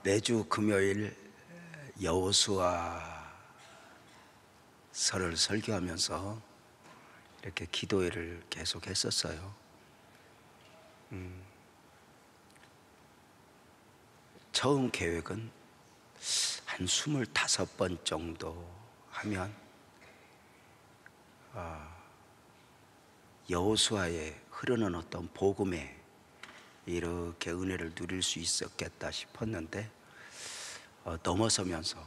매주 금요일 여호수아서를 설교하면서 이렇게 기도회를 계속 했었어요. 처음 계획은 한 25번 정도 하면 여호수아에 흐르는 어떤 복음에 이렇게 은혜를 누릴 수 있었겠다 싶었는데 넘어서면서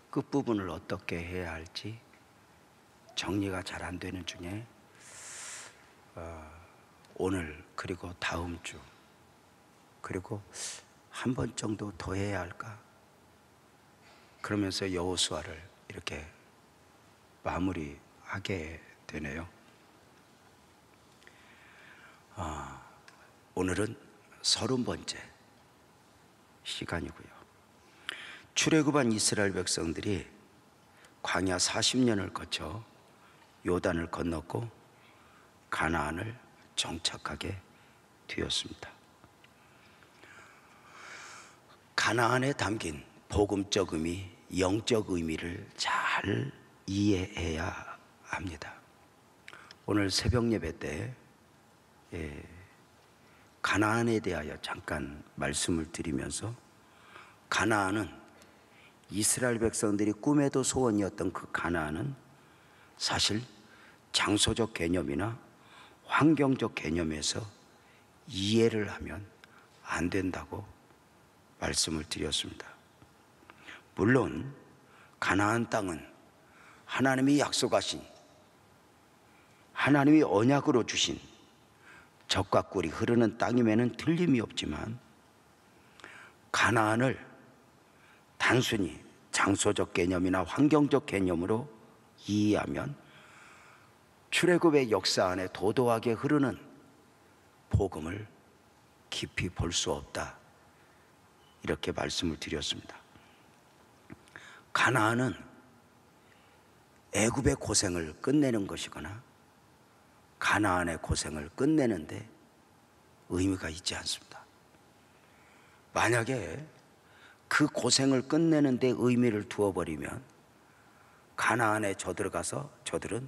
끝부분을 어떻게 해야 할지 정리가 잘 안 되는 중에 오늘 그리고 다음 주 그리고 한 번 정도 더 해야 할까? 그러면서 여호수아를 이렇게 마무리하게 되네요. 오늘은 30번째 시간이고요. 출애굽한 이스라엘 백성들이 광야 40년을 거쳐 요단을 건넜고 가나안을 정착하게 되었습니다. 가나안에 담긴 복음적 의미, 영적 의미를 잘 이해해야 합니다. 오늘 새벽 예배 때 가나안에 대하여 잠깐 말씀을 드리면서, 가나안은 이스라엘 백성들이 꿈에도 소원이었던 그 가나안은 사실 장소적 개념이나 환경적 개념에서 이해를 하면 안 된다고 말씀을 드렸습니다. 물론 가나안 땅은 하나님이 약속하신, 하나님이 언약으로 주신 젖과 꿀이 흐르는 땅임에는 틀림이 없지만, 가나안을 단순히 장소적 개념이나 환경적 개념으로 이해하면 출애굽의 역사 안에 도도하게 흐르는 복음을 깊이 볼 수 없다, 이렇게 말씀을 드렸습니다. 가나안은 애굽의 고생을 끝내는 것이거나 가나안의 고생을 끝내는데 의미가 있지 않습니다. 만약에 그 고생을 끝내는 데 의미를 두어버리면 가나안에 저들어가서 저들은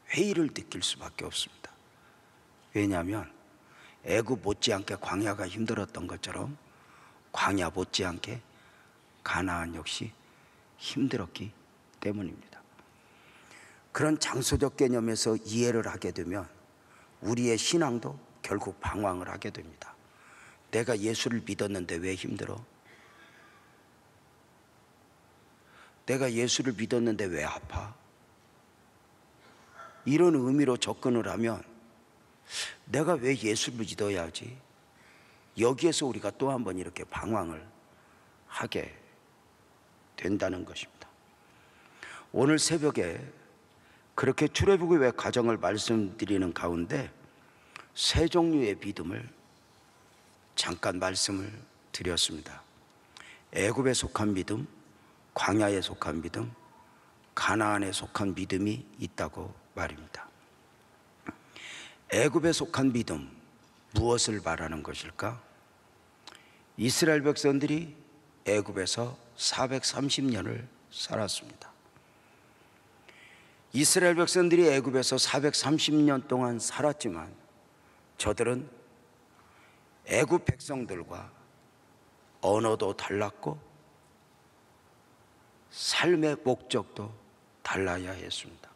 회의를 느낄 수밖에 없습니다. 왜냐하면 애굽 못지않게 광야가 힘들었던 것처럼 광야 못지않게 가나안 역시 힘들었기 때문입니다. 그런 장소적 개념에서 이해를 하게 되면 우리의 신앙도 결국 방황을 하게 됩니다. 내가 예수를 믿었는데 왜 힘들어? 내가 예수를 믿었는데 왜 아파? 이런 의미로 접근을 하면 내가 왜 예수를 믿어야지? 여기에서 우리가 또 한 번 이렇게 방황을 하게 된다는 것입니다. 오늘 새벽에 그렇게 출애굽의 과정을 말씀드리는 가운데 세 종류의 믿음을 잠깐 말씀을 드렸습니다. 애굽에 속한 믿음, 광야에 속한 믿음, 가나안에 속한 믿음이 있다고 말입니다. 애굽에 속한 믿음, 무엇을 말하는 것일까? 이스라엘 백성들이 애굽에서 430년을 살았습니다. 이스라엘 백성들이 애굽에서 430년 동안 살았지만 저들은 애굽 백성들과 언어도 달랐고 삶의 목적도 달라야 했습니다.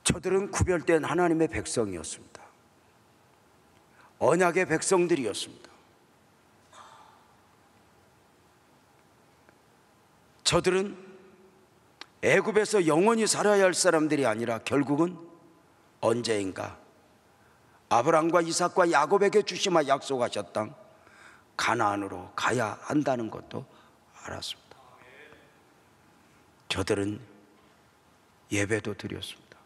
저들은 구별된 하나님의 백성이었습니다. 언약의 백성들이었습니다. 저들은 애굽에서 영원히 살아야 할 사람들이 아니라 결국은 언제인가 아브라함과 이삭과 야곱에게 주시마 약속하셨던 가나안으로 가야 한다는 것도 알았습니다. 저들은 예배도 드렸습니다.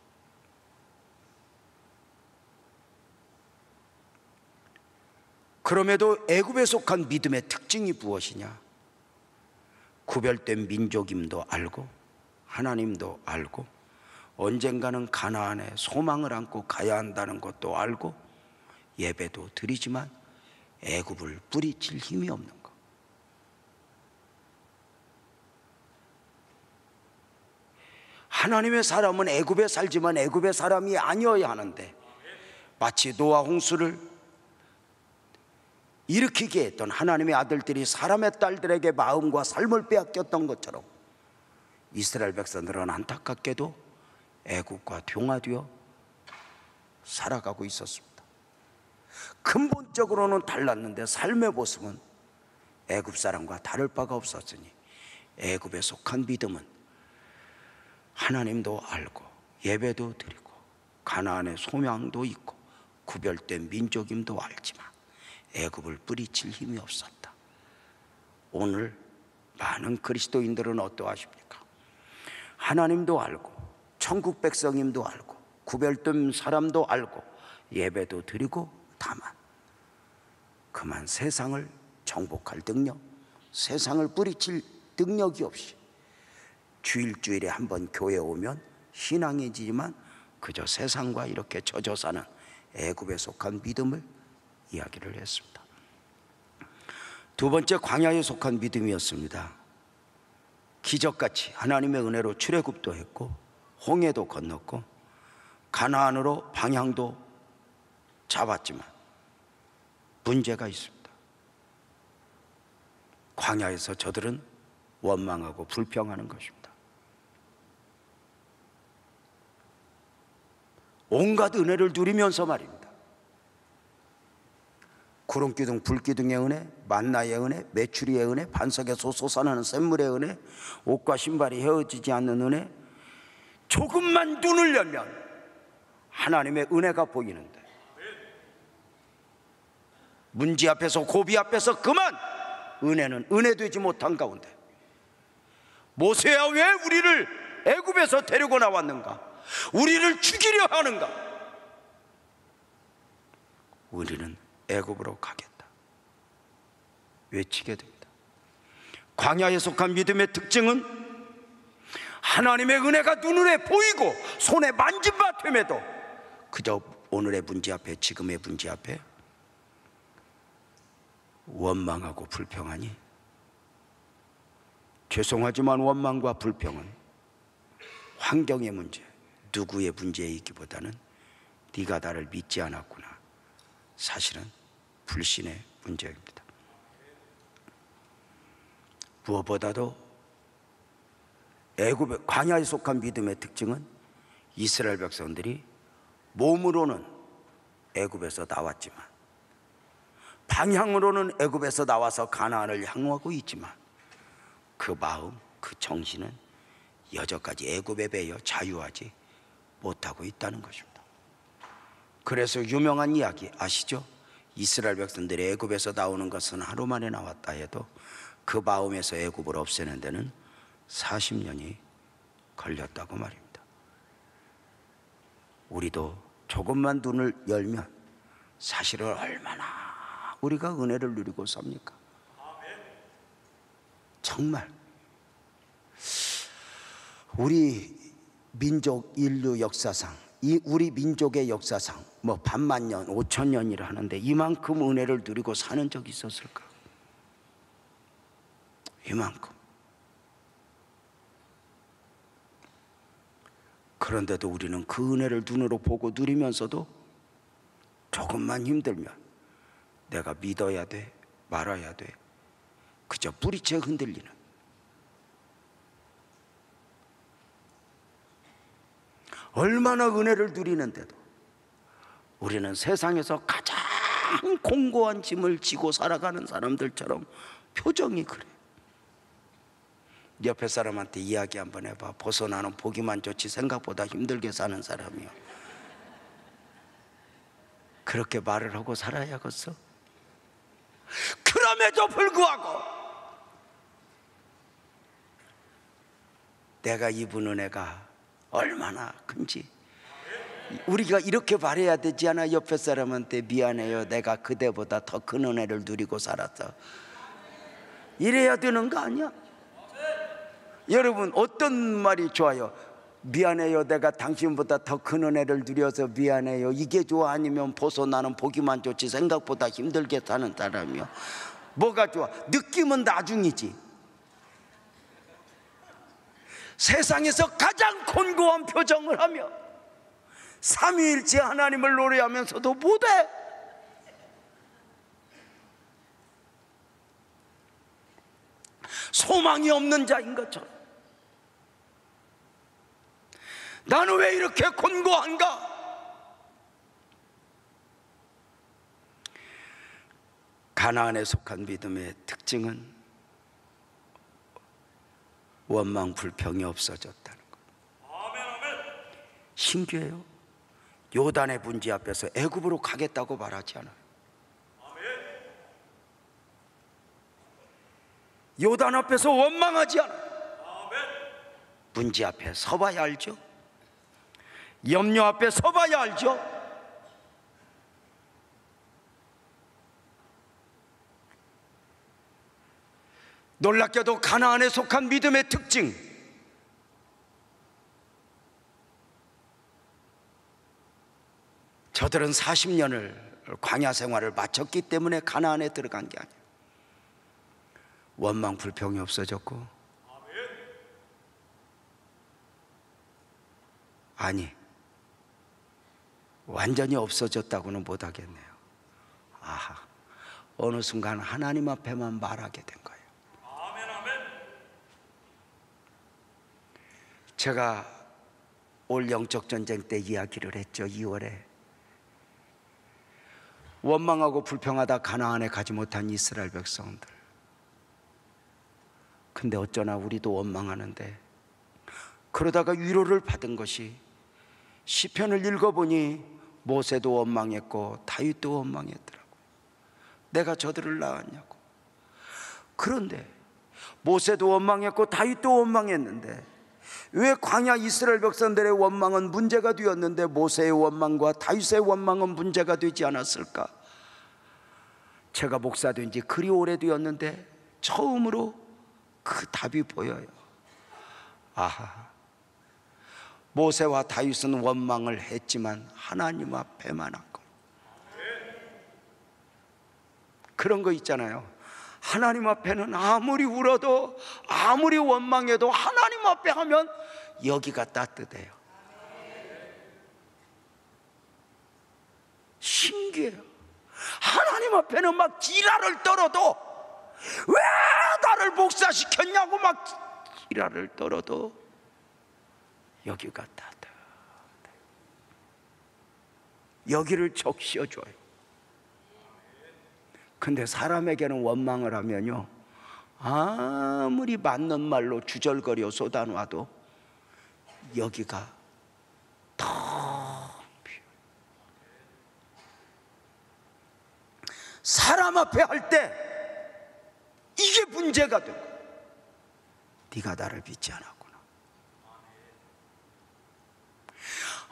그럼에도 애굽에 속한 믿음의 특징이 무엇이냐? 구별된 민족임도 알고 하나님도 알고 언젠가는 가나안에 소망을 안고 가야 한다는 것도 알고 예배도 드리지만 애굽을 뿌리칠 힘이 없는 거. 하나님의 사람은 애굽에 살지만 애굽의 사람이 아니어야 하는데, 마치 노아 홍수를 일으키게 했던 하나님의 아들들이 사람의 딸들에게 마음과 삶을 빼앗겼던 것처럼 이스라엘 백성들은 안타깝게도 애굽과 동화되어 살아가고 있었습니다. 근본적으로는 달랐는데 삶의 모습은 애굽 사람과 다를 바가 없었으니, 애굽에 속한 믿음은 하나님도 알고 예배도 드리고 가나안의 소명도 있고 구별된 민족임도 알지만 애굽을 뿌리칠 힘이 없었다. 오늘 많은 그리스도인들은 어떠하십니까? 하나님도 알고 천국 백성임도 알고 구별된 사람도 알고 예배도 드리고, 다만 그만 세상을 정복할 능력, 세상을 뿌리칠 능력이 없이 주일주일에 한번 교회 오면 신앙이지만 그저 세상과 이렇게 젖어 사는 애굽에 속한 믿음을 이야기를 했습니다. 두 번째, 광야에 속한 믿음이었습니다. 기적같이 하나님의 은혜로 출애굽도 했고 홍해도 건넜고 가나안으로 방향도 잡았지만 문제가 있습니다. 광야에서 저들은 원망하고 불평하는 것입니다. 온갖 은혜를 누리면서 말입니다. 구름기둥 불기둥의 은혜, 만나의 은혜, 메추리의 은혜, 반석에서 솟아나는 샘물의 은혜, 옷과 신발이 헤어지지 않는 은혜, 조금만 눈을 열면 하나님의 은혜가 보이는데, 문제 앞에서 고비 앞에서 그만 은혜는 은혜되지 못한 가운데, 모세야 왜 우리를 애굽에서 데리고 나왔는가? 우리를 죽이려 하는가? 우리는 애굽으로 가겠다 외치게 됩니다. 광야에 속한 믿음의 특징은 하나님의 은혜가 눈에 보이고 손에 만진 바 됨에도 그저 오늘의 문제 앞에, 지금의 문제 앞에 원망하고 불평하니, 죄송하지만 원망과 불평은 환경의 문제, 누구의 문제이기보다는 네가 나를 믿지 않았구나, 사실은 불신의 문제입니다. 무엇보다도 애굽의 광야에 속한 믿음의 특징은 이스라엘 백성들이 몸으로는 애굽에서 나왔지만, 방향으로는 애굽에서 나와서 가나안을 향하고 있지만 그 마음, 그 정신은 여전까지 애굽에 배여 자유하지 못하고 있다는 것입니다. 그래서 유명한 이야기 아시죠? 이스라엘 백성들이 애굽에서 나오는 것은 하루 만에 나왔다 해도 그 마음에서 애굽을 없애는 데는 40년이 걸렸다고 말입니다. 우리도 조금만 눈을 열면 사실은 얼마나 우리가 은혜를 누리고 삽니까? 정말 우리 민족 인류 역사상, 우리 민족의 역사상 뭐 반만 년, 5천 년이라 하는데 이만큼 은혜를 누리고 사는 적이 있었을까? 이만큼. 그런데도 우리는 그 은혜를 눈으로 보고 누리면서도 조금만 힘들면 내가 믿어야 돼, 말아야 돼, 그저 뿌리채 흔들리는, 얼마나 은혜를 누리는데도 우리는 세상에서 가장 공고한 짐을 지고 살아가는 사람들처럼 표정이 그래. 옆에 사람한테 이야기 한번 해봐. 벗어나는 보기만 좋지 생각보다 힘들게 사는 사람이요. 그렇게 말을 하고 살아야겠어? 그럼에도 불구하고 내가 입은 은혜가 얼마나 큰지 우리가 이렇게 말해야 되지 않아? 옆에 사람한테 미안해요, 내가 그대보다 더 큰 은혜를 누리고 살았어, 이래야 되는 거 아니야? 여러분 어떤 말이 좋아요? 미안해요. 내가 당신보다 더 큰 은혜를 누려서 미안해요. 이게 좋아? 아니면 보소 나는 보기만 좋지 생각보다 힘들게 사는 사람이요. 뭐가 좋아? 느낌은 나중이지. 세상에서 가장 곤고한 표정을 하며 삼위일체 하나님을 노래하면서도 못해. 소망이 없는 자인 것처럼. 나는 왜 이렇게 곤고한가? 가나안에 속한 믿음의 특징은 원망 불평이 없어졌다는 것. 신기해요. 요단의 분지 앞에서 애굽으로 가겠다고 말하지 않아요. 요단 앞에서 원망하지 않아요. 분지 앞에 서봐야 알죠. 염려 앞에 서봐야 알죠. 놀랍게도 가나안에 속한 믿음의 특징, 저들은 40년을 광야 생활을 마쳤기 때문에 가나안에 들어간 게 아니에요. 원망 불평이 없어졌고, 아니 완전히 없어졌다고는 못하겠네요. 아하, 어느 순간 하나님 앞에만 말하게 된 거예요. 제가 올 영적 전쟁 때 이야기를 했죠. 2월에 원망하고 불평하다 가나안에 가지 못한 이스라엘 백성들. 근데 어쩌나 우리도 원망하는데, 그러다가 위로를 받은 것이 시편을 읽어보니 모세도 원망했고 다윗도 원망했더라고요. 내가 저들을 낳았냐고. 그런데 모세도 원망했고 다윗도 원망했는데 왜 광야 이스라엘 백성들의 원망은 문제가 되었는데 모세의 원망과 다윗의 원망은 문제가 되지 않았을까? 제가 목사된 지 그리 오래되었는데 처음으로 그 답이 보여요. 아하, 모세와 다윗은 원망을 했지만 하나님 앞에만 한 거. 그런 거 있잖아요. 하나님 앞에는 아무리 울어도 아무리 원망해도 하나님 앞에 하면 여기가 따뜻해요. 신기해요. 하나님 앞에는 막 기라를 떨어도, 왜 나를 목사시켰냐고 막 기라를 떨어도 여기가 따뜻해. 여기를 적셔줘요. 근데 사람에게는 원망을 하면요, 아무리 맞는 말로 주절거려 쏟아놔도 여기가 더 비어요. 사람 앞에 할 때 이게 문제가 되고, 네가 나를 믿지 않았구나.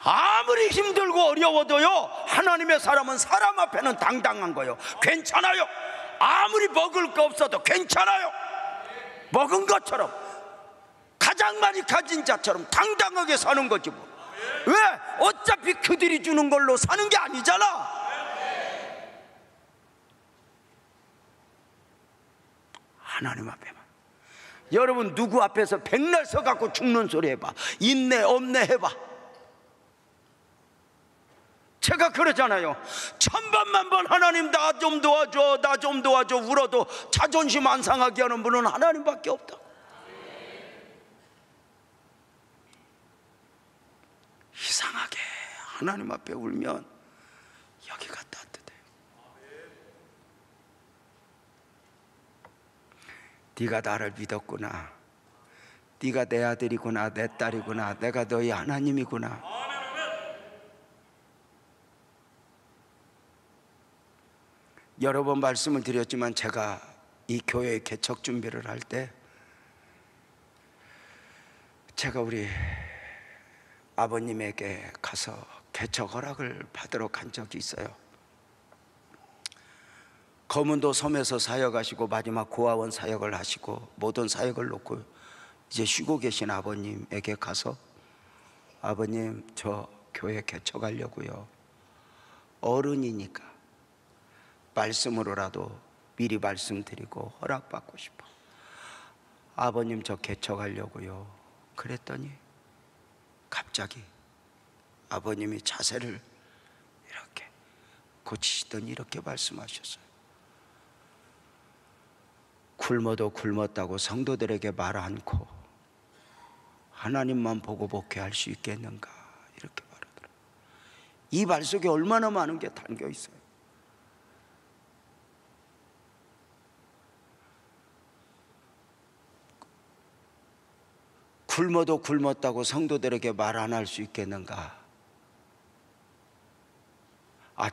아무리 힘들고 어려워도요, 하나님의 사람은 사람 앞에는 당당한 거예요. 괜찮아요. 아무리 먹을 거 없어도 괜찮아요. 먹은 것처럼, 가장 많이 가진 자처럼 당당하게 사는 거지 뭐. 왜? 어차피 그들이 주는 걸로 사는 게 아니잖아. 하나님 앞에만. 여러분, 누구 앞에서 백날 서갖고 죽는 소리 해봐. 있네 없네 해봐. 제가 그러잖아요. 천번만번 하나님 나 좀 도와줘, 나 좀 도와줘 울어도 자존심 안 상하게 하는 분은 하나님밖에 없다. 이상하게 하나님 앞에 울면 여기가 따뜻해요. 네가 나를 믿었구나. 네가 내 아들이구나, 내 딸이구나, 내가 너희 하나님이구나. 여러 번 말씀을 드렸지만 제가 이 교회 개척 준비를 할 때 제가 우리 아버님에게 가서 개척 허락을 받으러 간 적이 있어요. 거문도 섬에서 사역하시고 마지막 고아원 사역을 하시고 모든 사역을 놓고 이제 쉬고 계신 아버님에게 가서 아버님, 저 교회 개척하려고요. 어른이니까 말씀으로라도 미리 말씀드리고 허락받고 싶어. 아버님, 저 개척하려고요. 그랬더니 갑자기 아버님이 자세를 이렇게 고치시더니 이렇게 말씀하셨어요. 굶어도 굶었다고 성도들에게 말 않고 하나님만 보고 목회할 수 있겠는가, 이렇게 말하더라고요. 이 말 속에 얼마나 많은 게 담겨 있어요. 굶어도 굶었다고 성도들에게 말 안 할 수 있겠는가?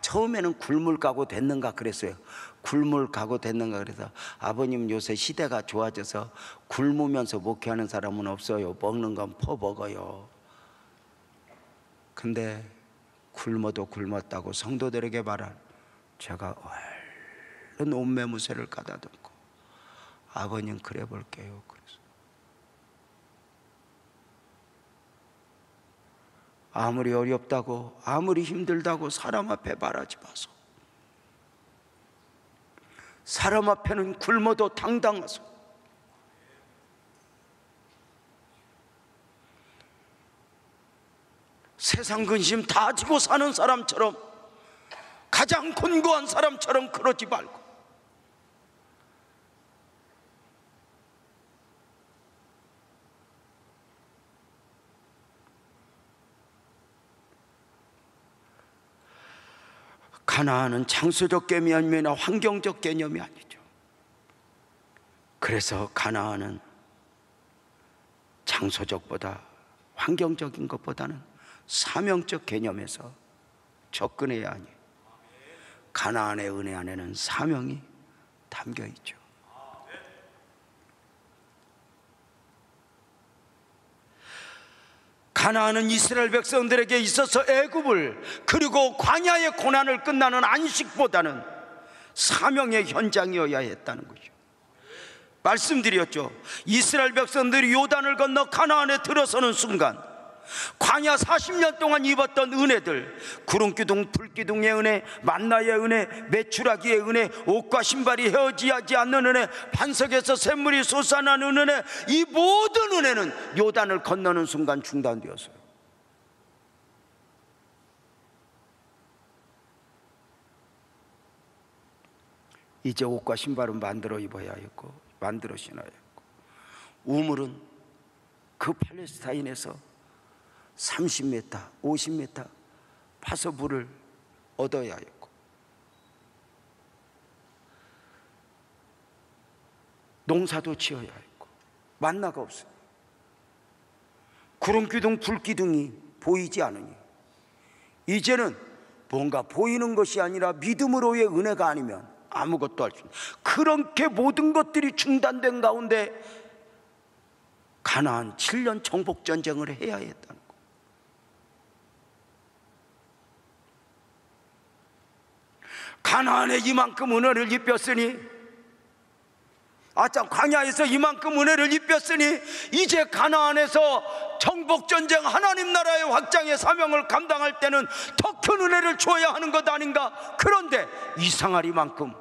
처음에는 굶을 각오 됐는가 그랬어요. 굶을 각오 됐는가 그래서 아버님, 요새 시대가 좋아져서 굶으면서 목회하는 사람은 없어요. 먹는 건 퍼먹어요. 근데 굶어도 굶었다고 성도들에게 말한, 제가 얼른 옷매무새를 가다듬고 아버님, 그래 볼게요. 그래서 아무리 어렵다고, 아무리 힘들다고 사람 앞에 말하지 마소. 사람 앞에는 굶어도 당당하소. 세상 근심 다 지고 사는 사람처럼, 가장 곤고한 사람처럼 그러지 말고, 가나안은 장소적 개념이 아니라 환경적 개념이 아니죠. 그래서 가나안은 장소적보다, 환경적인 것보다는 사명적 개념에서 접근해야 하니, 가나안의 은혜 안에는 사명이 담겨 있죠. 가나안은 이스라엘 백성들에게 있어서 애굽을, 그리고 광야의 고난을 끝나는 안식보다는 사명의 현장이어야 했다는 거죠. 말씀드렸죠. 이스라엘 백성들이 요단을 건너 가나안에 들어서는 순간 광야 40년 동안 입었던 은혜들, 구름기둥 불기둥의 은혜, 만나의 은혜, 메추라기의 은혜, 옷과 신발이 헤어지지 않는 은혜, 반석에서 샘물이 솟아나는 은혜, 이 모든 은혜는 요단을 건너는 순간 중단되었어요. 이제 옷과 신발은 만들어 입어야 했고, 만들어 신어야 했고, 우물은 그 팔레스타인에서 30m, 50m 파서 물을 얻어야 했고, 농사도 지어야 했고, 만나가 없어요. 구름기둥 불기둥이 보이지 않으니 이제는 뭔가 보이는 것이 아니라 믿음으로의 은혜가 아니면 아무것도 할 수 없는, 그렇게 모든 것들이 중단된 가운데 가나안 7년 정복전쟁을 해야 했다는 거예요. 가나안에 이만큼 은혜를 입혔으니, 광야에서 이만큼 은혜를 입혔으니 이제 가나안에서 정복전쟁, 하나님 나라의 확장의 사명을 감당할 때는 더 큰 은혜를 줘야 하는 것 아닌가. 그런데 이상하리만큼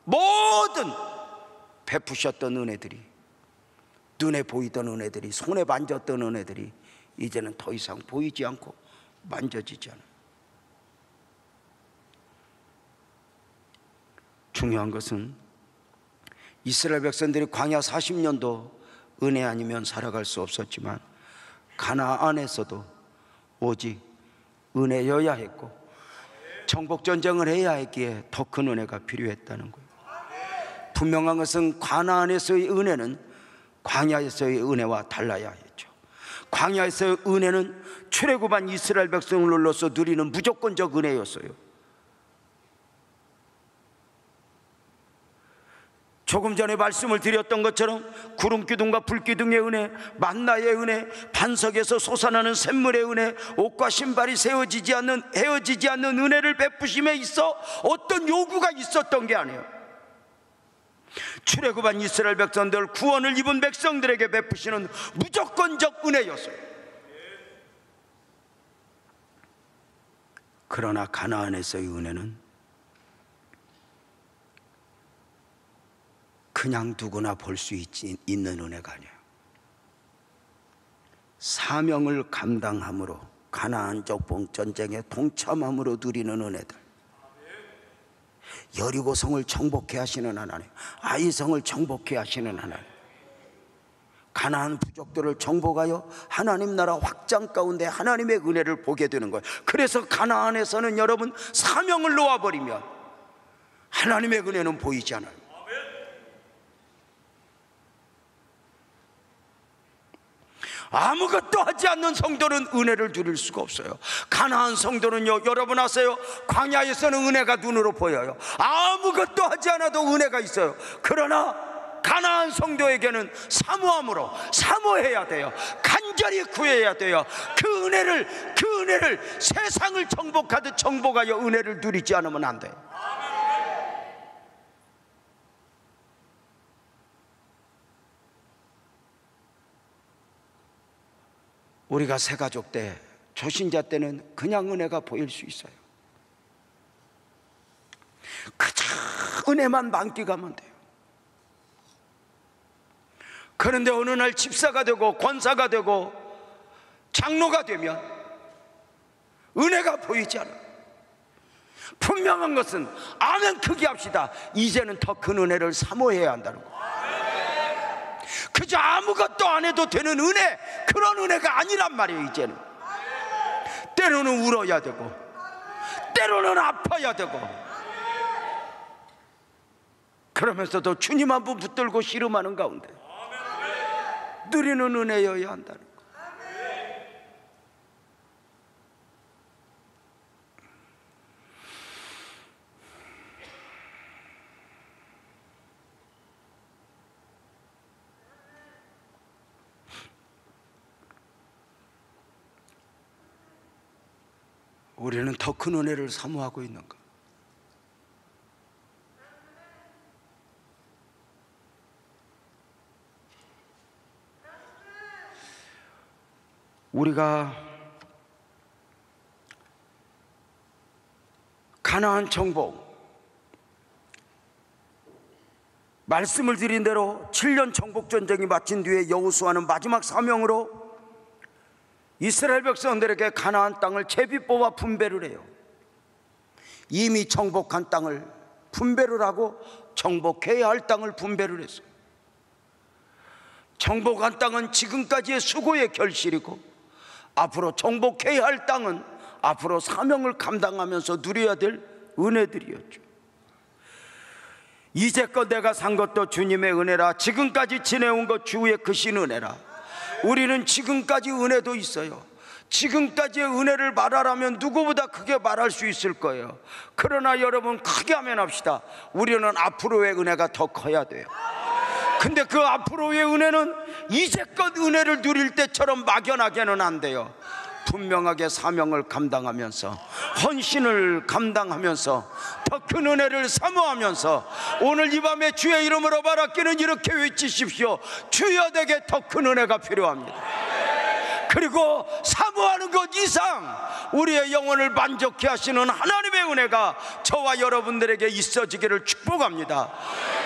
모든 베푸셨던 은혜들이, 눈에 보이던 은혜들이, 손에 만졌던 은혜들이 이제는 더 이상 보이지 않고 만져지지 않아요. 중요한 것은 이스라엘 백성들이 광야 40년도 은혜 아니면 살아갈 수 없었지만 가나안에서도 오직 은혜여야 했고 정복전쟁을 해야 했기에 더 큰 은혜가 필요했다는 거예요. 분명한 것은 가나안에서의 은혜는 광야에서의 은혜와 달라야 했죠. 광야에서의 은혜는 출애굽한 이스라엘 백성을 눌러서 누리는 무조건적 은혜였어요. 조금 전에 말씀을 드렸던 것처럼 구름기둥과 불기둥의 은혜, 만나의 은혜, 반석에서 솟아나는 샘물의 은혜, 옷과 신발이 헤어지지 않는 은혜를 베푸심에 있어 어떤 요구가 있었던 게 아니에요. 출애굽한 이스라엘 백성들, 구원을 입은 백성들에게 베푸시는 무조건적 은혜였어요. 그러나 가나안에서의 은혜는 그냥 누구나 볼 수 있는 은혜가 아니에요. 사명을 감당함으로, 가나안적 전쟁에 동참함으로 누리는 은혜들. 여리고성을 정복해 하시는 하나님, 아이성을 정복해 하시는 하나님, 가나안 부족들을 정복하여 하나님 나라 확장 가운데 하나님의 은혜를 보게 되는 거예요. 그래서 가나안에서는 여러분, 사명을 놓아버리면 하나님의 은혜는 보이지 않아요. 아무것도 하지 않는 성도는 은혜를 누릴 수가 없어요. 가나안 성도는요, 여러분 아세요? 광야에서는 은혜가 눈으로 보여요. 아무것도 하지 않아도 은혜가 있어요. 그러나 가나안 성도에게는 사모함으로, 사모해야 돼요. 간절히 구해야 돼요. 그 은혜를 세상을 정복하듯 정복하여 은혜를 누리지 않으면 안 돼요. 우리가 새가족 때, 초신자 때는 그냥 은혜가 보일 수 있어요. 그저 은혜만 만끽하면 돼요. 그런데 어느 날 집사가 되고 권사가 되고 장로가 되면 은혜가 보이지 않아요. 분명한 것은 아멘 크게 합시다. 이제는 더 큰 은혜를 사모해야 한다는 거예요. 그저 아무것도 안 해도 되는 은혜, 그런 은혜가 아니란 말이에요. 이제는 때로는 울어야 되고, 때로는 아파야 되고, 그러면서도 주님 한 분 붙들고 씨름하는 가운데 누리는 은혜여야 한다는 거예요. 우리는 더 큰 은혜를 사모하고 있는가? 우리가 가나안 정복, 말씀을 드린 대로 7년 정복 전쟁이 마친 뒤에 여호수아는 마지막 사명으로 이스라엘 백성들에게 가나안 땅을 제비 뽑아 분배를 해요. 이미 정복한 땅을 분배를 하고 정복해야 할 땅을 분배를 했어요. 정복한 땅은 지금까지의 수고의 결실이고, 앞으로 정복해야 할 땅은 앞으로 사명을 감당하면서 누려야 될 은혜들이었죠. 이제껏 내가 산 것도 주님의 은혜라, 지금까지 지내온 것 주의 크신 은혜라. 우리는 지금까지 은혜도 있어요. 지금까지의 은혜를 말하라면 누구보다 크게 말할 수 있을 거예요. 그러나 여러분, 크게 하면 합시다. 우리는 앞으로의 은혜가 더 커야 돼요. 근데 그 앞으로의 은혜는 이제껏 은혜를 누릴 때처럼 막연하게는 안 돼요. 분명하게 사명을 감당하면서, 헌신을 감당하면서, 더 큰 은혜를 사모하면서, 오늘 이 밤에 주의 이름으로 바라기는 이렇게 외치십시오. 주여, 내게 더 큰 은혜가 필요합니다. 그리고 사모하는 것 이상 우리의 영혼을 만족케 하시는 하나님의 은혜가 저와 여러분들에게 있어지기를 축복합니다.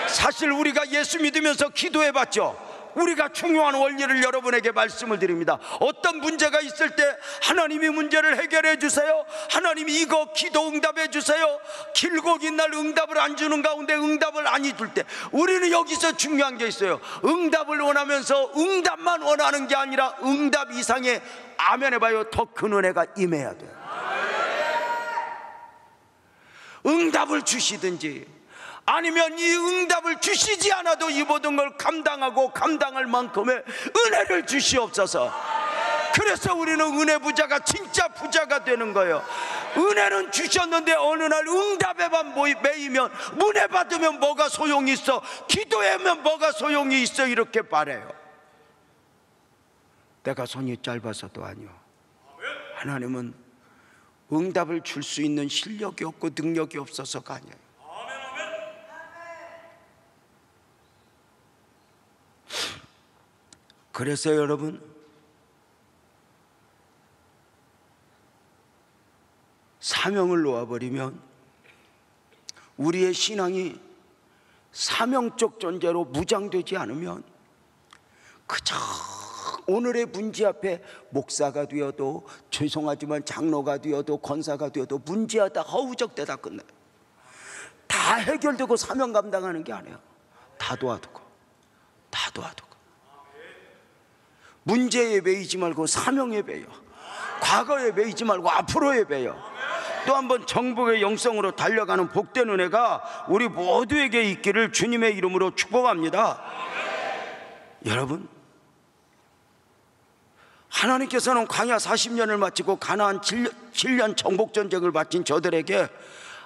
사실 우리가 예수 믿으면서 기도해봤죠. 우리가 중요한 원리를 여러분에게 말씀을 드립니다. 어떤 문제가 있을 때 하나님이 문제를 해결해 주세요. 하나님이 이거 기도 응답해 주세요. 길고 긴 날 응답을 안 주는 가운데 응답을 안 해줄 때, 우리는 여기서 중요한 게 있어요. 응답을 원하면서 응답만 원하는 게 아니라 응답 이상의, 아멘 해봐요, 더 큰 은혜가 임해야 돼요. 응답을 주시든지 아니면 이 응답을 주시지 않아도 이 모든 걸 감당하고 감당할 만큼의 은혜를 주시옵소서. 그래서 우리는 은혜 부자가 진짜 부자가 되는 거예요. 은혜는 주셨는데 어느 날 응답에만 매이면, 문에 받으면 뭐가 소용이 있어, 기도하면 뭐가 소용이 있어, 이렇게 바래요. 내가 손이 짧아서도 아니요, 하나님은 응답을 줄 수 있는 실력이 없고 능력이 없어서가 아니에요. 그래서 여러분, 사명을 놓아버리면 우리의 신앙이 사명적 존재로 무장되지 않으면 그저 오늘의 문제 앞에 목사가 되어도, 죄송하지만 장로가 되어도, 권사가 되어도 문제하다 허우적대다 끝나요. 다 해결되고 사명 감당하는 게 아니에요. 다 도와두고 문제에 매이지 말고 사명에 매여, 과거에 매이지 말고 앞으로에 매여, 또 한번 정복의 영성으로 달려가는 복된 은혜가 우리 모두에게 있기를 주님의 이름으로 축복합니다. 여러분, 하나님께서는 광야 40년을 마치고 가나안 7년 정복 전쟁을 마친 저들에게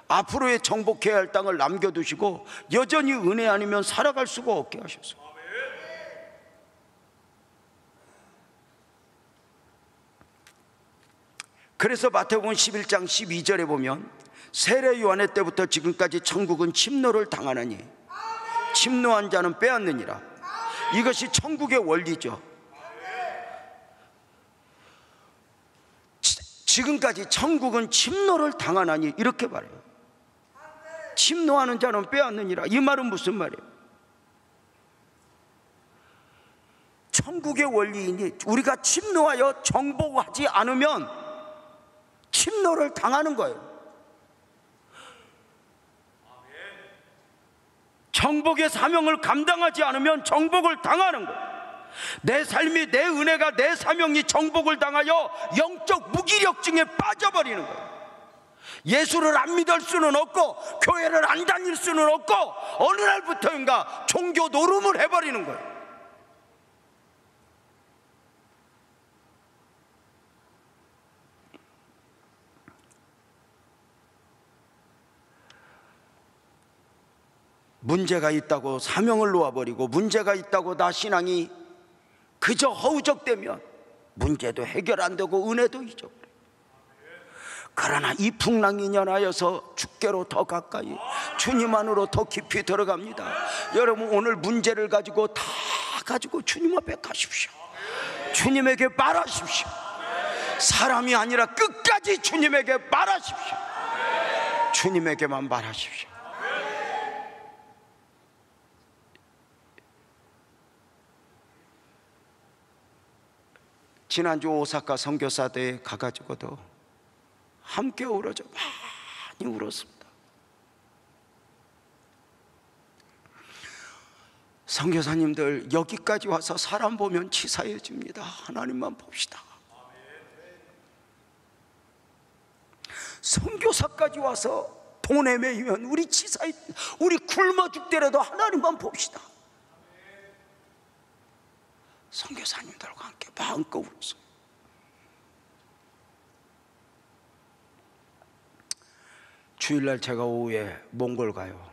앞으로의 정복해야 할 땅을 남겨두시고 여전히 은혜 아니면 살아갈 수가 없게 하셨어요. 그래서 마태복음 11장 12절에 보면 세례 요한의 때부터 지금까지 천국은 침노를 당하느니 침노한 자는 빼앗느니라. 이것이 천국의 원리죠. 지금까지 천국은 침노를 당하나니 이렇게 말해요. 침노하는 자는 빼앗느니라. 이 말은 무슨 말이에요? 천국의 원리이니 우리가 침노하여 정복하지 않으면 침노를 당하는 거예요. 정복의 사명을 감당하지 않으면 정복을 당하는 거예요. 내 삶이, 내 은혜가, 내 사명이 정복을 당하여 영적 무기력증에 빠져버리는 거예요. 예수를 안 믿을 수는 없고 교회를 안 다닐 수는 없고 어느 날부터인가 종교 노름을 해버리는 거예요. 문제가 있다고 사명을 놓아버리고, 문제가 있다고 나 신앙이 그저 허우적대면 문제도 해결 안 되고 은혜도 잊어버려요. 그러나 이 풍랑이 인연하여서 주께로 더 가까이, 주님 안으로 더 깊이 들어갑니다. 여러분, 오늘 문제를 가지고 다 가지고 주님 앞에 가십시오. 주님에게 말하십시오. 사람이 아니라 끝까지 주님에게 말하십시오. 주님에게만 말하십시오. 지난주 오사카 선교사대에 가가지고도 함께 울어줘 많이 울었습니다. 선교사님들, 여기까지 와서 사람 보면 치사해집니다. 하나님만 봅시다. 선교사까지 와서 돈에 매이면 우리 치사해, 우리 굶어 죽더라도 하나님만 봅시다. 선교사님들과 함께 마음껏 울었어요. 주일날 제가 오후에 몽골 가요.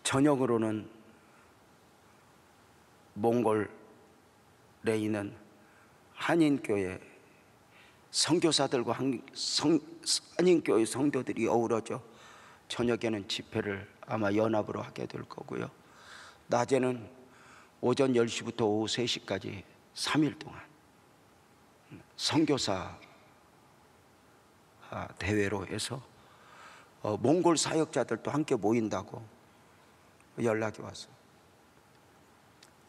저녁으로는 몽골에 있는 한인교회 선교사들과 한인교회 성도들이 어우러져 저녁에는 집회를 아마 연합으로 하게 될 거고요. 낮에는 오전 10시부터 오후 3시까지 3일 동안 선교사 대회로 해서 몽골 사역자들도 함께 모인다고 연락이 왔어요.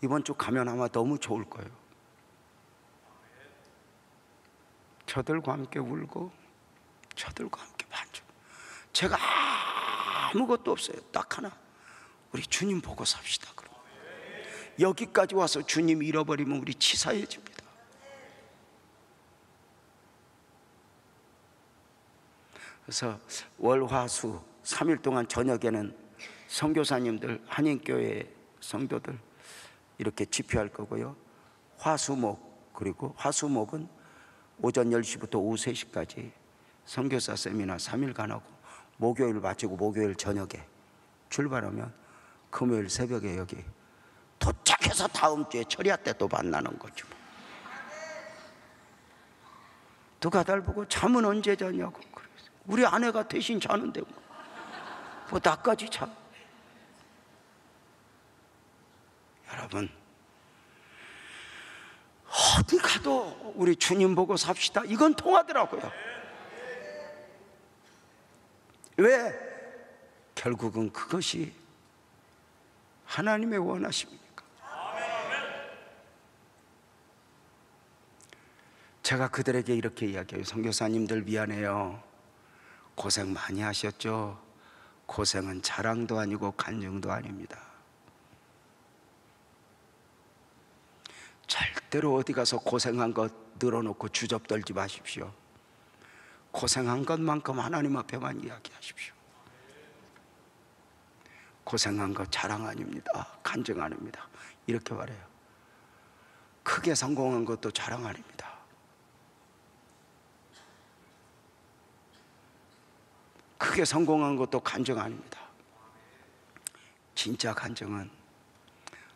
이번 주 가면 아마 너무 좋을 거예요. 저들과 함께 울고 저들과 함께 반주. 제가 아무것도 없어요. 딱 하나, 우리 주님 보고 삽시다. 그럼 여기까지 와서 주님 잃어버리면 우리 치사해집니다. 그래서 월화수 3일 동안 저녁에는 선교사님들, 한인교회 성도들 이렇게 집회할 거고요. 화수목, 그리고 화수목은 오전 10시부터 오후 3시까지 선교사 세미나 3일간 하고, 목요일 마치고 목요일 저녁에 출발하면 금요일 새벽에 여기 도착해서 다음 주에 철야 때 또 만나는 거죠. 누가 날 보고 잠은 언제 자냐고 그래서 우리 아내가 대신 자는데 뭐 나까지 자. 여러분, 어디 가도 우리 주님 보고 삽시다, 이건 통하더라고요. 왜? 결국은 그것이 하나님의 원하심이니까. 제가 그들에게 이렇게 이야기해요. 선교사님들 미안해요. 고생 많이 하셨죠? 고생은 자랑도 아니고 간증도 아닙니다. 절대로 어디 가서 고생한 것 늘어놓고 주접 떨지 마십시오. 고생한 것만큼 하나님 앞에만 이야기하십시오. 고생한 것 자랑 아닙니다. 간증 아닙니다. 이렇게 말해요. 크게 성공한 것도 자랑 아닙니다. 크게 성공한 것도 간증 아닙니다. 진짜 간증은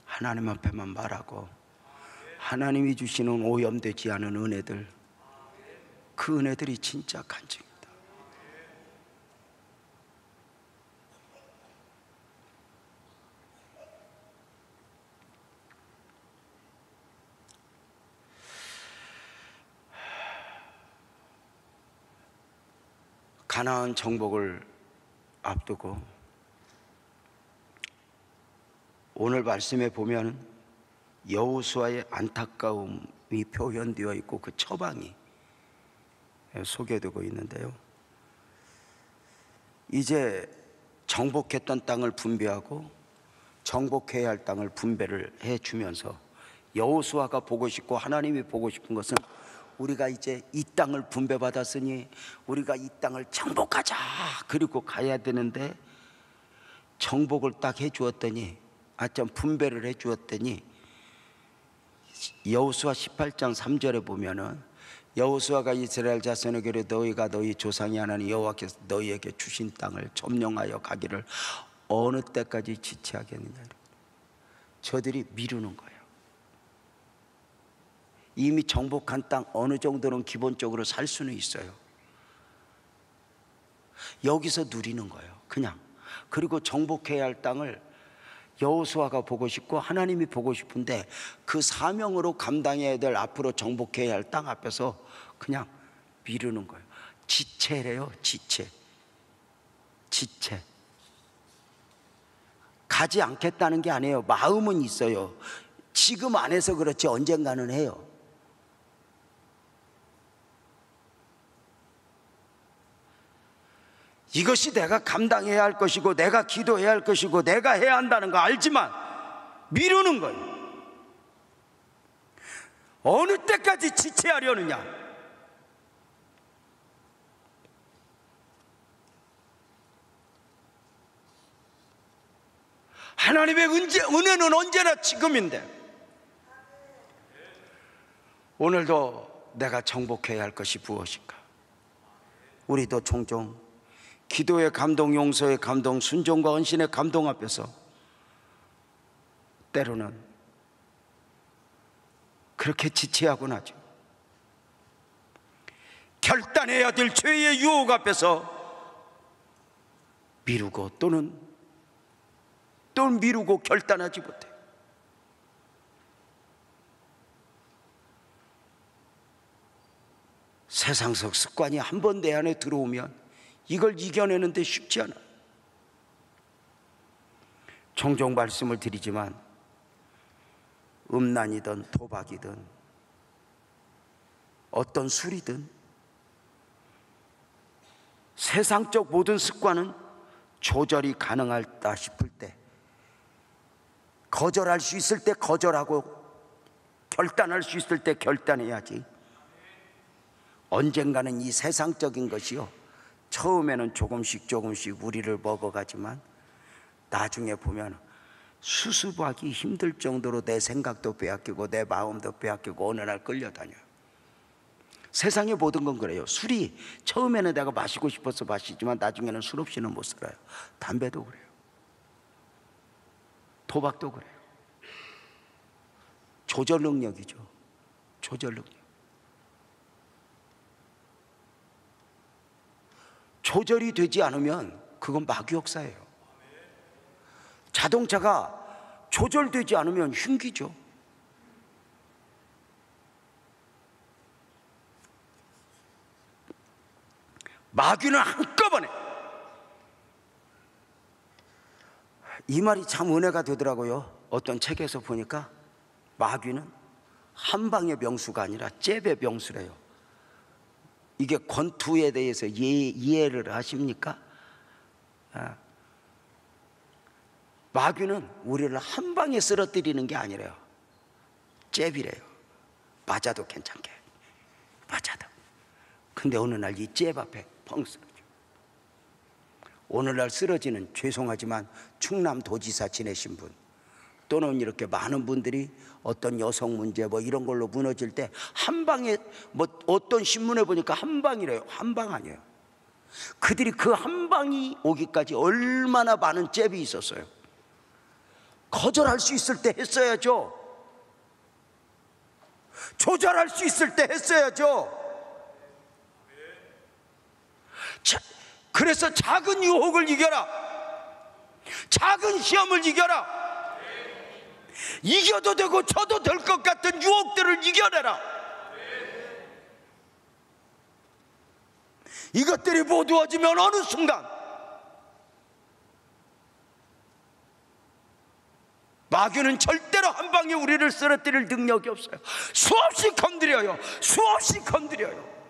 하나님 앞에만 말하고 하나님이 주시는 오염되지 않은 은혜들, 그 은혜들이 진짜 간증입니다. 가나안 정복을 앞두고 오늘 말씀에 보면 여호수아의 안타까움이 표현되어 있고 그 처방이 소개되고 있는데요, 이제 정복했던 땅을 분배하고 정복해야 할 땅을 분배를 해주면서 여호수아가 보고 싶고 하나님이 보고 싶은 것은 우리가 이제 이 땅을 분배받았으니 우리가 이 땅을 정복하자, 그리고 가야 되는데 정복을 딱 해주었더니, 좀 분배를 해주었더니 여호수아 18장 3절에 보면은 여호수아가 이스라엘 자손에게 이르되 너희가 너희 조상이 하나님 여호와께서 너희에게 주신 땅을 점령하여 가기를 어느 때까지 지체하겠느냐. 저들이 미루는 거예요. 이미 정복한 땅 어느 정도는 기본적으로 살 수는 있어요. 여기서 누리는 거예요, 그냥. 그리고 정복해야 할 땅을 여호수아가 보고 싶고 하나님이 보고 싶은데 그 사명으로 감당해야 될, 앞으로 정복해야 할 땅 앞에서 그냥 미루는 거예요. 지체래요, 지체. 가지 않겠다는 게 아니에요. 마음은 있어요. 지금 안 해서 그렇지 언젠가는 해요. 이것이 내가 감당해야 할 것이고 내가 기도해야 할 것이고 내가 해야 한다는 거 알지만 미루는 거예요. 어느 때까지 지체하려느냐. 하나님의 은혜는 언제나 지금인데, 오늘도 내가 정복해야 할 것이 무엇인가. 우리도 종종 기도의 감동, 용서의 감동, 순종과 헌신의 감동 앞에서 때로는 그렇게 지체하곤 하죠. 결단해야 될 죄의 유혹 앞에서 미루고 또는 미루고 결단하지 못해. 세상적 습관이 한 번 내 안에 들어오면 이걸 이겨내는데 쉽지 않아. 종종 말씀을 드리지만 음란이든 도박이든 어떤 술이든 세상적 모든 습관은 조절이 가능하다 싶을 때, 거절할 수 있을 때 거절하고 결단할 수 있을 때 결단해야지. 언젠가는 이 세상적인 것이요, 처음에는 조금씩 우리를 먹어가지만 나중에 보면 수습하기 힘들 정도로 내 생각도 빼앗기고 내 마음도 빼앗기고 어느 날 끌려다녀요. 세상의 모든 건 그래요. 술이 처음에는 내가 마시고 싶어서 마시지만 나중에는 술 없이는 못 살아요. 담배도 그래요. 도박도 그래요. 조절 능력이죠. 조절 능력. 조절이 되지 않으면 그건 마귀역사예요. 자동차가 조절되지 않으면 흉기죠. 마귀는 한꺼번에. 이 말이 참 은혜가 되더라고요. 어떤 책에서 보니까 마귀는 한 방의 명수가 아니라 잽의 명수래요. 이게 권투에 대해서 이해를 하십니까? 마귀는 우리를 한 방에 쓰러뜨리는 게 아니래요. 잽이래요. 맞아도 괜찮게, 맞아도. 근데 어느 날 이 잽 앞에 펑 쓰러져. 오늘날 쓰러지는, 죄송하지만 충남도지사 지내신 분, 또는 이렇게 많은 분들이 어떤 여성 문제 뭐 이런 걸로 무너질 때 한 방에, 뭐 어떤 신문에 보니까 한 방이래요. 한 방 아니에요. 그들이 그 한 방이 오기까지 얼마나 많은 잽이 있었어요. 거절할 수 있을 때 했어야죠. 조절할 수 있을 때 했어야죠. 그래서 작은 유혹을 이겨라. 작은 시험을 이겨라. 이겨도 되고 져도 될 것 같은 유혹들을 이겨내라. 이것들이 모두어지면 어느 순간 마귀는 절대로 한 방에 우리를 쓰러뜨릴 능력이 없어요. 수없이 건드려요. 수없이 건드려요.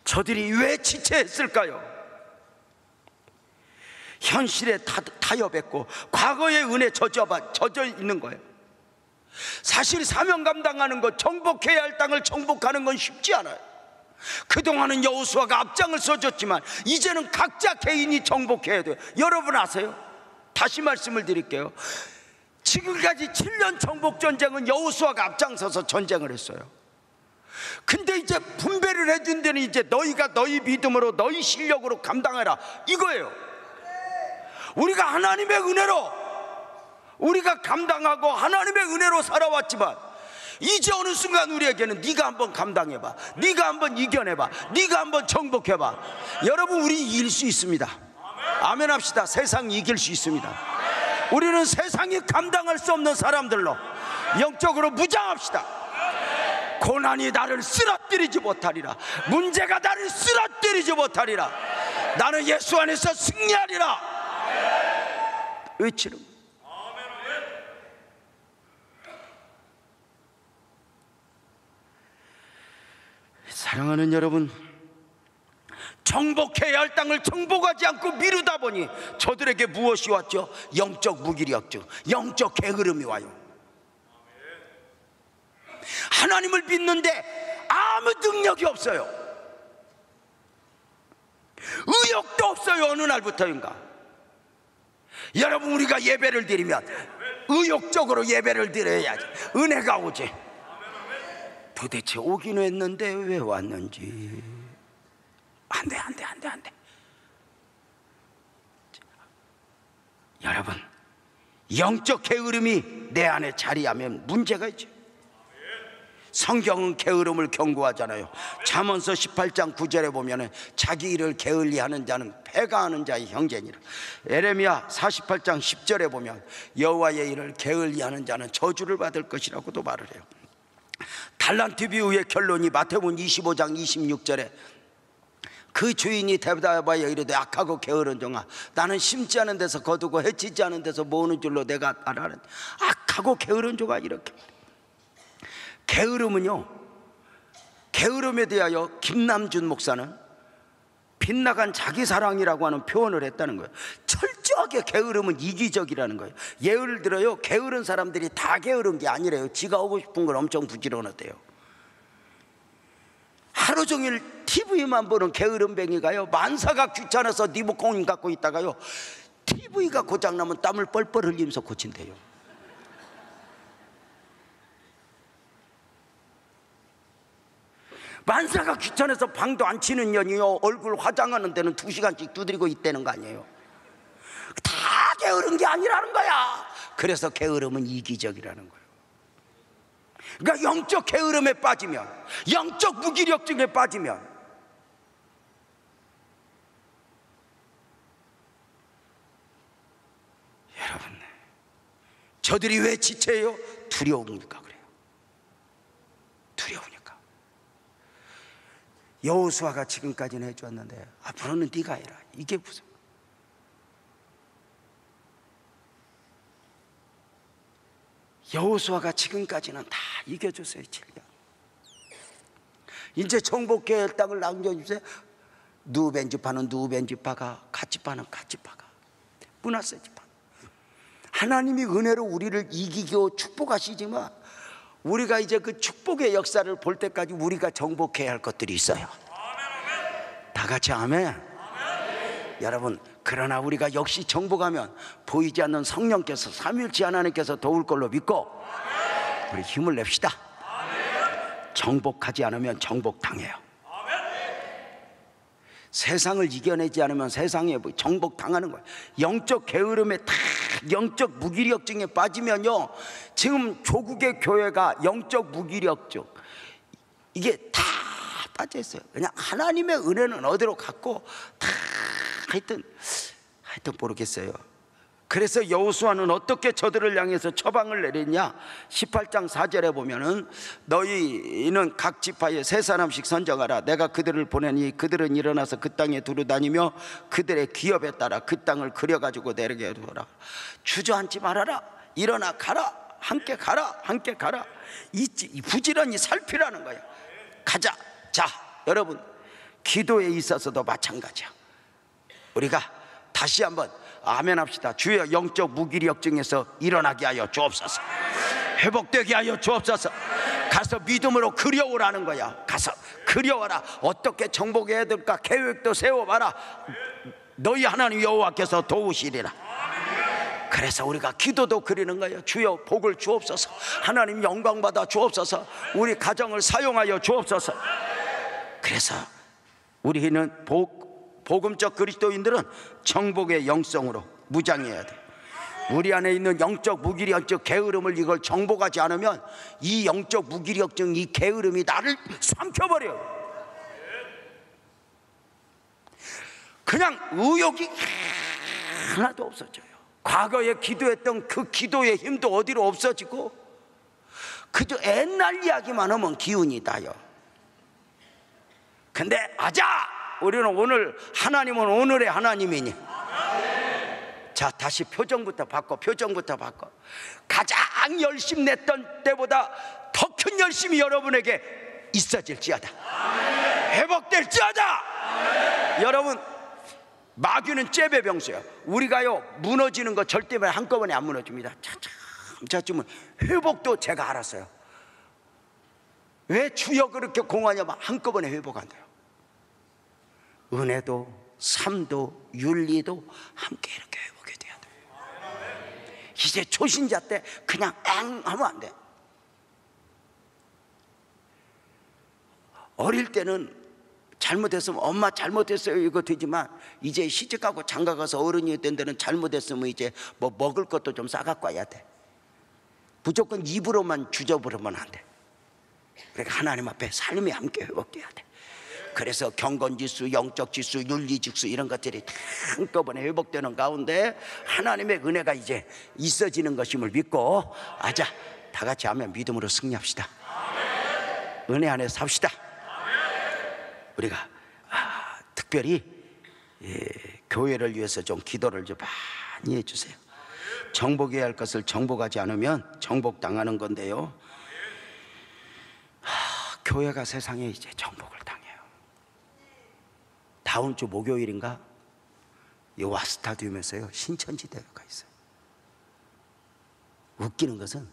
저들이 왜 지체했을까요? 현실에 타협했고 과거의 은혜에 젖어 있는 거예요. 사실 사명 감당하는 것, 정복해야 할 땅을 정복하는 건 쉽지 않아요. 그동안은 여호수아가 앞장을 서줬지만 이제는 각자 개인이 정복해야 돼요. 여러분 아세요? 다시 말씀을 드릴게요. 지금까지 7년 정복전쟁은 여호수아가 앞장서서 전쟁을 했어요. 근데 이제 분배를 해준 데는 이제 너희가 너희 믿음으로 너희 실력으로 감당해라, 이거예요. 우리가 하나님의 은혜로 우리가 감당하고 하나님의 은혜로 살아왔지만 이제 어느 순간 우리에게는 네가 한번 감당해봐, 네가 한번 이겨내봐, 네가 한번 정복해봐. 여러분, 우리 이길 수 있습니다. 아멘 합시다. 세상 이길 수 있습니다. 우리는 세상이 감당할 수 없는 사람들로 영적으로 무장합시다. 고난이 나를 쓰러뜨리지 못하리라. 문제가 나를 쓰러뜨리지 못하리라. 나는 예수 안에서 승리하리라. 외치는. 사랑하는 여러분, 정복해야 할 땅을 정복하지 않고 미루다 보니 저들에게 무엇이 왔죠? 영적 무기력증, 영적 게으름이 와요. 하나님을 믿는데 아무 능력이 없어요. 의욕도 없어요. 어느 날부터인가. 여러분, 우리가 예배를 드리면 의욕적으로 예배를 드려야지 은혜가 오지. 도대체 오긴 했는데 왜 왔는지. 안돼. 여러분, 영적 게으름이 내 안에 자리하면 문제가 있죠. 성경은 게으름을 경고하잖아요. 잠언서 18장 9절에 보면 자기 일을 게을리하는 자는 패가하는 자의 형제니라. 에레미야 48장 10절에 보면 여호와의 일을 게을리하는 자는 저주를 받을 것이라고도 말을 해요. 달란트 비유의 결론이 마태복음 25장 26절에 그 주인이 대답하여 이르되 악하고 게으른 종아, 나는 심지 않은 데서 거두고 해치지 않은 데서 모으는 줄로 내가 알아는. 악하고 게으른 종아, 이렇게. 게으름은요, 게으름에 대하여 김남준 목사는 빗나간 자기 사랑이라고 하는 표현을 했다는 거예요. 철저하게 게으름은 이기적이라는 거예요. 예를 들어요, 게으른 사람들이 다 게으른 게 아니래요. 지가 하고 싶은 걸 엄청 부지런하대요. 하루 종일 TV만 보는 게으름뱅이가요, 만사가 귀찮아서 리모컨 갖고 있다가요, TV가 고장나면 땀을 뻘뻘 흘리면서 고친대요. 만사가 귀찮아서 방도 안 치는 년이요, 얼굴 화장하는 데는 2시간씩 두드리고 있다는 거 아니에요. 다 게으른 게 아니라는 거야. 그래서 게으름은 이기적이라는 거예요. 그러니까 영적 게으름에 빠지면, 영적 무기력증에 빠지면 여러분, 저들이 왜 지체해요? 두려움이니까 그래요. 여호수아가 지금까지는 해주었는데 앞으로는 네가 해라. 이게 무슨, 여호수아가 지금까지는 다 이겨줬어요. 7년. 이제 정복해야 땅을 남겨주세요. 누벤 지파는 누벤 지파가, 갓 지파는 갓 지파가, 므낫세 지파. 하나님이 은혜로 우리를 이기고 축복하시지만 우리가 이제 그 축복의 역사를 볼 때까지 우리가 정복해야 할 것들이 있어요. 다 같이 아멘. 여러분, 그러나 우리가 역시 정복하면 보이지 않는 성령께서, 삼위일체 하나님께서 도울 걸로 믿고 우리 힘을 냅시다. 정복하지 않으면 정복당해요. 세상을 이겨내지 않으면 세상에 정복당하는 거예요. 영적 게으름에 다, 영적 무기력증에 빠지면요, 지금 조국의 교회가 영적 무기력증, 이게 다 빠져있어요. 그냥 하나님의 은혜는 어디로 갔고 다 하여튼 모르겠어요. 그래서 여호수아는 어떻게 저들을 향해서 처방을 내렸냐? 18장 4절에 보면은 너희는 각 지파에 세 사람씩 선정하라. 내가 그들을 보내니 그들은 일어나서 그 땅에 두루 다니며 그들의 기업에 따라 그 땅을 그려가지고 내리게 두어라. 주저앉지 말아라. 일어나 가라. 함께 가라. 함께 가라. 부지런히 살피라는 거예요. 가자. 자, 여러분, 기도에 있어서도 마찬가지야. 우리가 다시 한번 아멘 합시다. 주여, 영적 무기력증에서 일어나게 하여 주옵소서. 회복되게 하여 주옵소서. 가서 믿음으로 그려오라는 거야. 가서 그려와라. 어떻게 정복해야 될까 계획도 세워봐라. 너희 하나님 여호와께서 도우시리라. 그래서 우리가 기도도 그리는 거예요. 주여, 복을 주옵소서. 하나님 영광 받아 주옵소서. 우리 가정을 사용하여 주옵소서. 그래서 우리는 복음적 그리스도인들은 정복의 영성으로 무장해야 돼. 우리 안에 있는 영적 무기력적 게으름을, 이걸 정복하지 않으면 이 영적 무기력증, 이 게으름이 나를 삼켜버려요. 그냥 의욕이 하나도 없어져요. 과거에 기도했던 그 기도의 힘도 어디로 없어지고, 그저 옛날 이야기만 하면 기운이 나요. 근데 아자, 우리는 오늘, 하나님은 오늘의 하나님이니. 자, 다시 표정부터 바꿔. 가장 열심 냈던 때보다 더 큰 열심이 여러분에게 있어질지어다. 회복될지어다. 여러분, 마귀는 째배병수예요. 우리가요, 무너지는 거 절대 한꺼번에 안 무너집니다. 차츰 회복도 제가 알았어요. 왜 주여 그렇게 공하냐면 한꺼번에 회복한대요. 은혜도 삶도 윤리도 함께 이렇게 회복이 돼야 돼요. 이제 초신자 때 그냥 앵 하면 안 돼. 어릴 때는 잘못했으면 엄마 잘못했어요 이거 되지만, 이제 시집가고 장가가서 어른이 된 데는 잘못했으면 이제 뭐 먹을 것도 좀 싸갖고 와야 돼. 무조건 입으로만 주저부르면 안 돼. 그러니까 하나님 앞에 삶이 함께 회복돼야 돼. 그래서 경건지수, 영적지수, 윤리지수 이런 것들이 다 한꺼번에 회복되는 가운데 하나님의 은혜가 이제 있어지는 것임을 믿고, 아자, 다 같이 하면 믿음으로 승리합시다. 은혜 안에 삽시다. 우리가 특별히 교회를 위해서 좀 기도를 좀 많이 해주세요. 정복해야 할 것을 정복하지 않으면 정복당하는 건데요, 교회가 세상에 이제 정복을 당해요. 다음 주 목요일인가 이 와스타디움에서요 신천지대회가 있어요. 웃기는 것은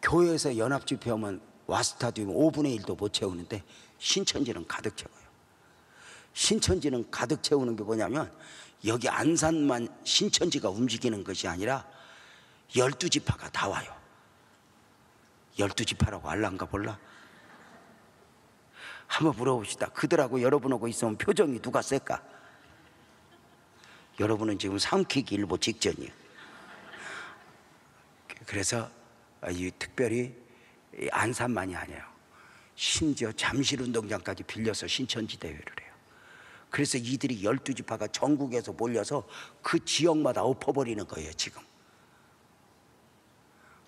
교회에서 연합집회하면 와스타디움 5분의 1도 못 채우는데 신천지는 가득 채워요. 신천지는 가득 채우는 게 뭐냐면, 여기 안산만 신천지가 움직이는 것이 아니라 12지파가 다 와요. 12지파라고 알란가 몰라? 한번 물어봅시다. 그들하고 여러분하고 있으면 표정이 누가 셀까? 여러분은 지금 삼키기 일보 직전이에요. 그래서 특별히 안산만이 아니에요. 심지어 잠실운동장까지 빌려서 신천지 대회를 해요. 그래서 이들이 12지파가 전국에서 몰려서 그 지역마다 엎어버리는 거예요. 지금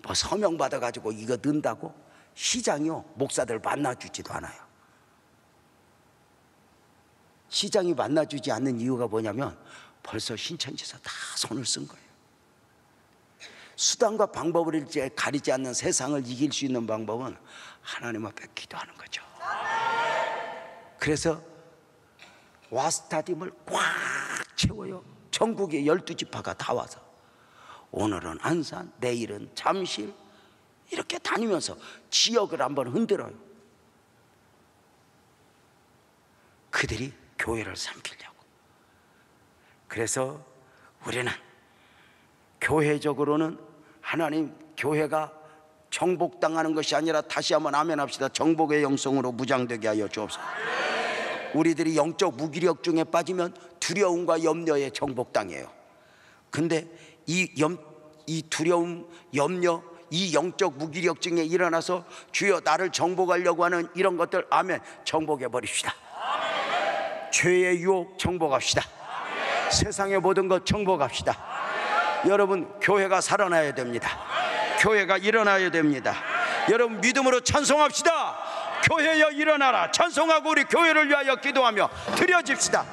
뭐 서명 받아가지고 이거 넣는다고 시장이요 목사들 만나주지도 않아요. 시장이 만나주지 않는 이유가 뭐냐면 벌써 신천지에서 다 손을 쓴 거예요. 수단과 방법을 이제 가리지 않는 세상을 이길 수 있는 방법은 하나님 앞에 기도하는 거죠. 그래서 와스타디움을 꽉 채워요. 전국의 12지파가 다 와서 오늘은 안산, 내일은 잠실 이렇게 다니면서 지역을 한번 흔들어요. 그들이 교회를 삼키려고. 그래서 우리는 교회적으로는 하나님, 교회가 정복당하는 것이 아니라, 다시 한번 아멘 합시다. 정복의 영성으로 무장되게 하여 주옵소서. 우리들이 영적 무기력 중에 빠지면 두려움과 염려에 정복당해요. 근데 이 두려움, 염려, 이 영적 무기력 중에 일어나서 주여 나를 정복하려고 하는 이런 것들, 아멘, 정복해 버립시다. 죄의 유혹 정복합시다. 세상의 모든 것 정복합시다. 여러분, 교회가 살아나야 됩니다. 교회가 일어나야 됩니다. 여러분, 믿음으로 찬송합시다. 교회여 일어나라. 찬송하고 우리 교회를 위하여 기도하며 드려집시다.